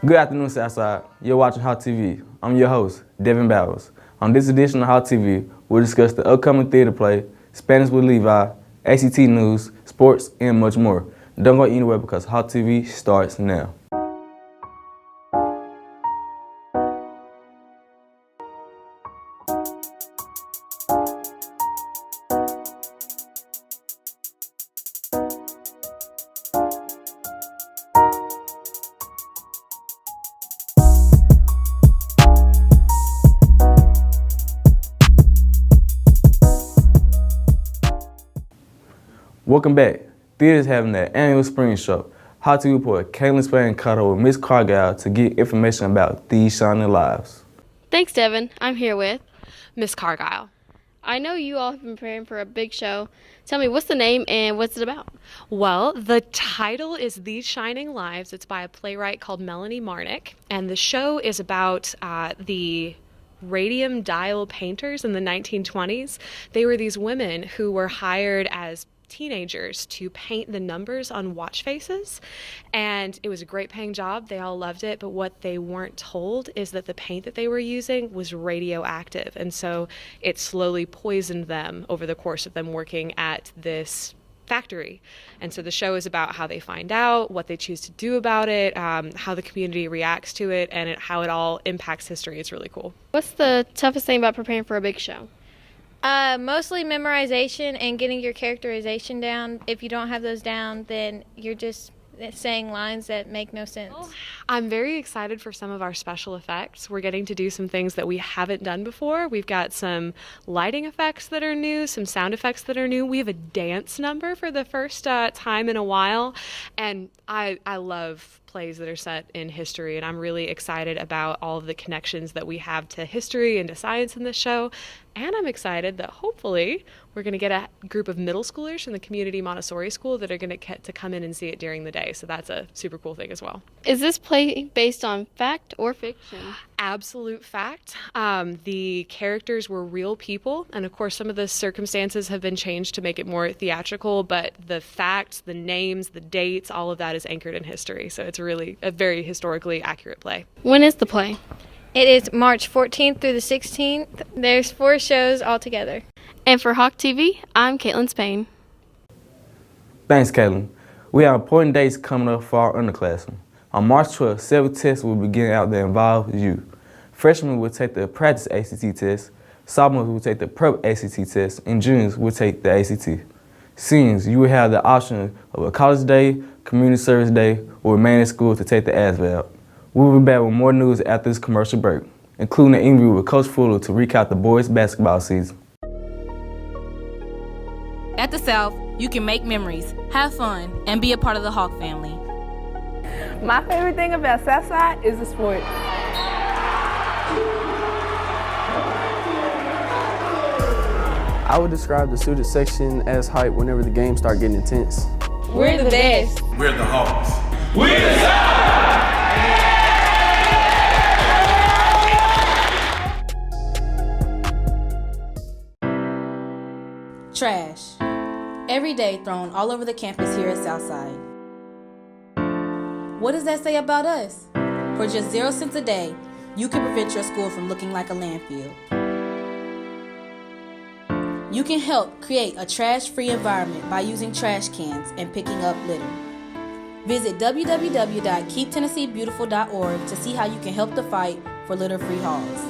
Good afternoon, Southside. You're watching Hot TV. I'm your host, Devin Bowers. On this edition of Hot TV, we'll discuss the upcoming theater play, Spanish with Levi, ACT news, sports, and much more. Don't go anywhere because Hot TV starts now. Welcome back. Theater's having their annual spring show. Hot TV reporter Caitlin Spain caught up with Miss Cargile to get information about these shining lives. Thanks, Devin. I'm here with Miss Cargile. I know you all have been preparing for a big show. Tell me, what's the name and what's it about? Well, the title is These Shining Lives. It's by a playwright called Melanie Marnick, and the show is about the radium dial painters in the 1920s. They were these women who were hired as teenagers to paint the numbers on watch faces, and it was a great paying job. They all loved it, but what they weren't told is that the paint that they were using was radioactive, and so it slowly poisoned them over the course of them working at this factory. And so the show is about how they find out, what they choose to do about it, how the community reacts to it, and how it all impacts history. It's really cool. What's the toughest thing about preparing for a big show? Mostly memorization and getting your characterization down. If you don't have those down, then you're just saying lines that make no sense. I'm very excited for some of our special effects. We're getting to do some things that we haven't done before. We've got some lighting effects that are new, some sound effects that are new. We have a dance number for the first time in a while, and I love plays that are set in history, and I'm really excited about all of the connections that we have to history and to science in this show. And I'm excited that hopefully we're going to get a group of middle schoolers from the community Montessori school that are going to get to come in and see it during the day. So that's a super cool thing as well. Is this play based on fact or fiction? Absolute fact. The characters were real people, and of course some of the circumstances have been changed to make it more theatrical, but the facts, the names, the dates, all of that is anchored in history. So it's really a very historically accurate play. When is the play? It is March 14th through the 16th. There's 4 shows altogether. And for Hawk TV, I'm Caitlin Spain. Thanks, Caitlin. We have important dates coming up for our underclassmen. On March 12th, several tests will begin out that involve you. Freshmen will take the practice ACT test, sophomores will take the prep ACT test, and juniors will take the ACT. Seniors, you will have the option of a college day, community service day, or remain in school to take the ASVAB. We will be back with more news after this commercial break, including an interview with Coach Fuller to recap the boys' basketball season. At the South, you can make memories, have fun, and be a part of the Hawk family. My favorite thing about Southside is the sports. I would describe the student section as hype whenever the games start getting intense. We're the best. We're the Hawks. We're the South! Trash. Every day thrown all over the campus here at Southside. What does that say about us? For just 0 cents a day, you can prevent your school from looking like a landfill. You can help create a trash-free environment by using trash cans and picking up litter. Visit www.keeptennesseebeautiful.org to see how you can help the fight for litter-free halls.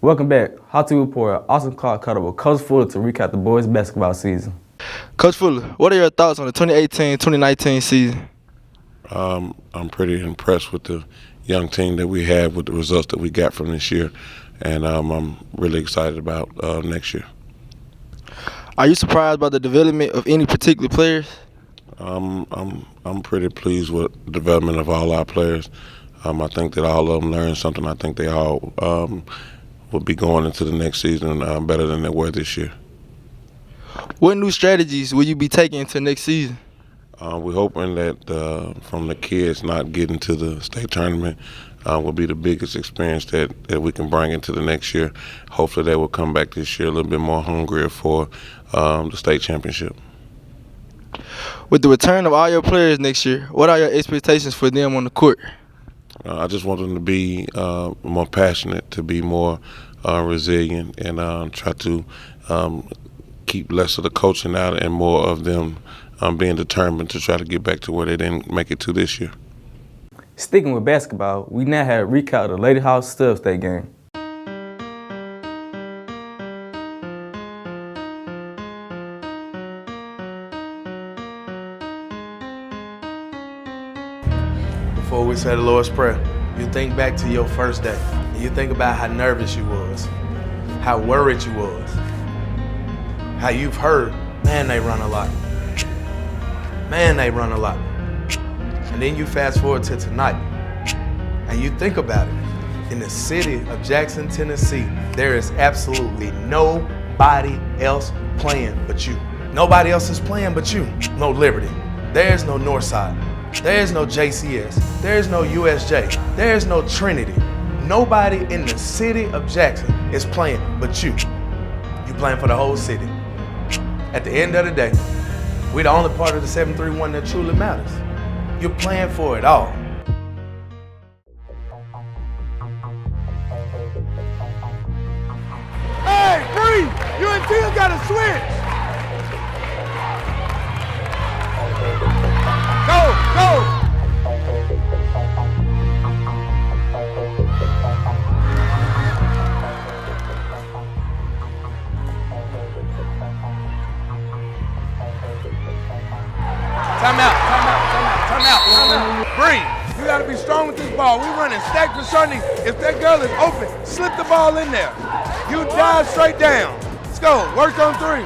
Welcome back. Hot TV reporter Austin Clark caught up with Coach Fuller to recap the boys' basketball season. Coach Fuller, what are your thoughts on the 2018-2019 season? I'm pretty impressed with the young team that we have, with the results that we got from this year, and I'm really excited about next year. Are you surprised by the development of any particular players? I'm pretty pleased with the development of all our players. I think that all of them learned something. I think they all will be going into the next season better than they were this year. What new strategies will you be taking into next season? We're hoping that from the kids not getting to the state tournament will be the biggest experience that we can bring into the next year. Hopefully they will come back this year a little bit more hungrier for the state championship. With the return of all your players next year, what are your expectations for them on the court? I just want them to be more passionate, to be more resilient, and try to keep less of the coaching out and more of them being determined to try to get back to where they didn't make it to this year. Sticking with basketball, we now have a recap of the Lady Hawks Stubbs State game. Before we say the Lord's Prayer, you think back to your first day. And you think about how nervous you was, how worried you was, how you've heard, man, they run a lot. Man, they run a lot. And then you fast forward to tonight, and you think about it. In the city of Jackson, Tennessee, there is absolutely nobody else playing but you. Nobody else is playing but you. No Liberty. There's no Northside. There's no JCS. There's no USJ. There's no Trinity. Nobody in the city of Jackson is playing but you. You playing for the whole city. At the end of the day, we're the only part of the 731 that truly matters. You're playing for it all. Hey, breathe! You and Tia gotta switch! Go! Time out. Breathe. You gotta be strong with this ball. We running stack for Sunday. If that girl is open, slip the ball in there. You dive straight down. Let's go. Work on three.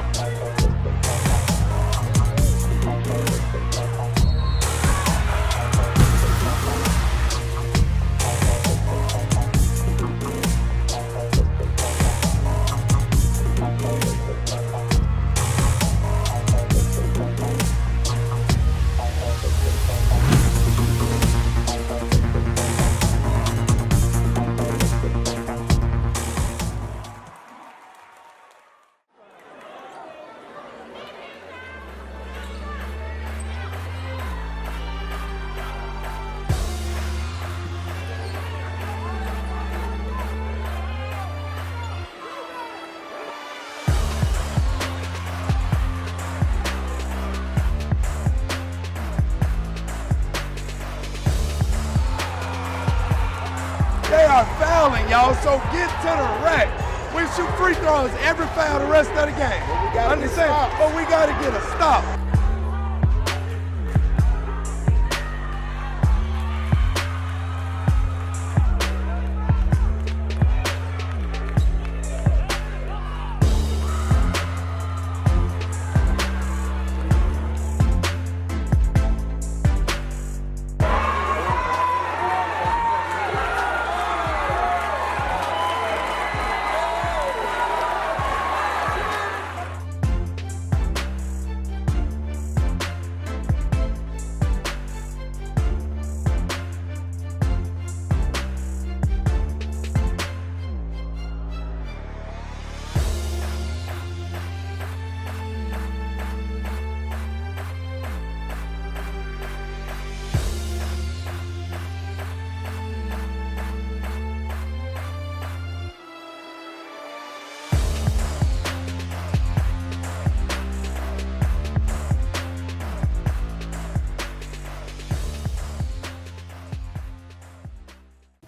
They are fouling, y'all, so get to the rack. We shoot free throws every foul the rest of the game. Understand? But we got to get a stop.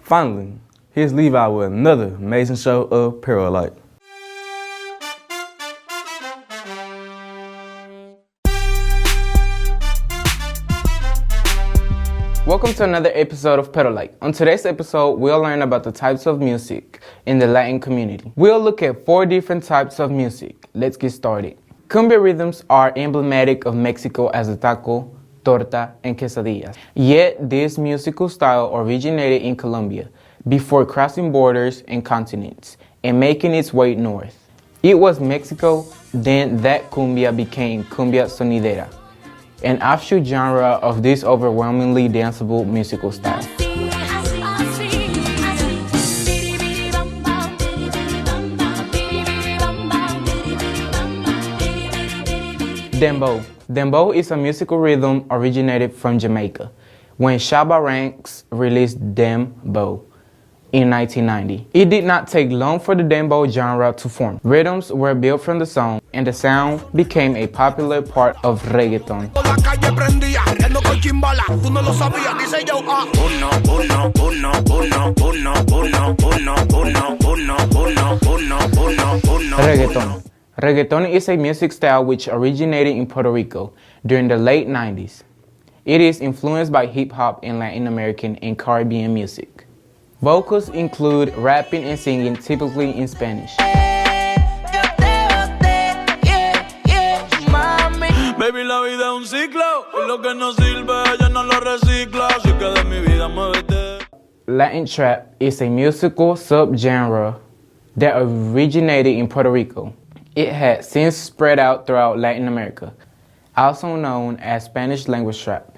Finally, here's Levi with another amazing show of Paralight. Welcome to another episode of Paralight. On today's episode, we'll learn about the types of music in the Latin community. We'll look at 4 different types of music. Let's get started. Cumbia rhythms are emblematic of Mexico as the taco, torta, and quesadillas. Yet, this musical style originated in Colombia before crossing borders and continents and making its way north. It was Mexico, then that cumbia became cumbia sonidera, an offshoot genre of this overwhelmingly danceable musical style. Dembow. Dembow is a musical rhythm originated from Jamaica when Shabba Ranks released Dembow in 1990. It did not take long for the dembow genre to form. Rhythms were built from the song, and the sound became a popular part of reggaeton. Reggaeton. Reggaeton is a music style which originated in Puerto Rico during the late 90s. It is influenced by hip-hop and Latin American and Caribbean music. Vocals include rapping and singing, typically in Spanish. Baby, la vida es un ciclo, y lo que no sirve ella no lo recicla, así que de mi vida muévete. Latin trap is a musical subgenre that originated in Puerto Rico. It has since spread out throughout Latin America, also known as Spanish language trap.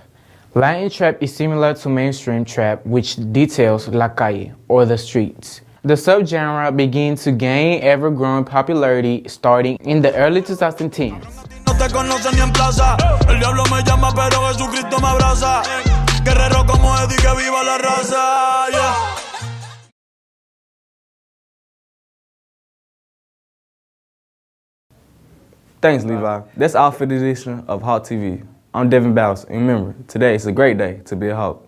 Latin trap is similar to mainstream trap, which details la calle, or the streets. The subgenre began to gain ever-growing popularity starting in the early 2010s. No te conocen ni en plaza, el diablo me llama pero Jesucristo me abraza. Guerrero como Eddie, que viva la raza, yeah. Thanks, Levi. That's all for the edition of Hawk TV. I'm Devin Bowles, and remember, today is a great day to be a Hawk.